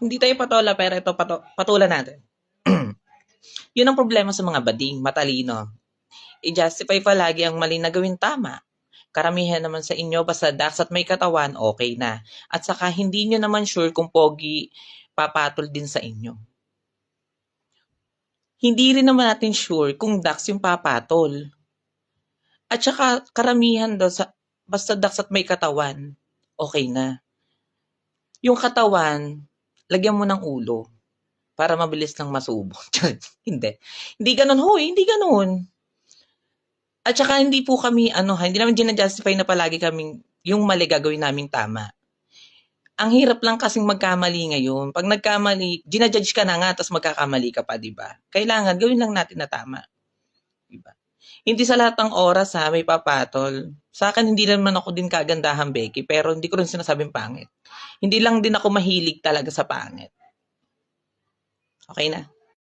Hindi tayo patola, pero ito patulan natin. Yun ang problema sa mga bading, matalino. I-justify palagi ang mali na gawin tama. Karamihan naman sa inyo basta dax at may katawan, okay na. At saka hindi nyo naman sure kung pogi papatol din sa inyo. Hindi rin naman natin sure kung dax yung papatol. At saka karamihan daw sa basta dax at may katawan, okay na. Yung katawan, lagyan mo ng ulo para mabilis lang masubok. Hindi. Hindi ganun, hoy, hindi ganun. At saka hindi po kami, hindi naman gina-justify na palagi kaming yung mali gagawin naming tama. Ang hirap lang kasing magkamali ngayon. Pag nagkamali, ginajudge ka na nga, tapos magkakamali ka pa, di ba? Kailangan, gawin lang natin na tama. Di ba? Hindi sa lahat ng oras may papatol. Sa akin, hindi naman ako din kagandahan, Becky, pero hindi ko rin sinasabing pangit. Hindi lang din ako mahilig talaga sa pangit. Okay na?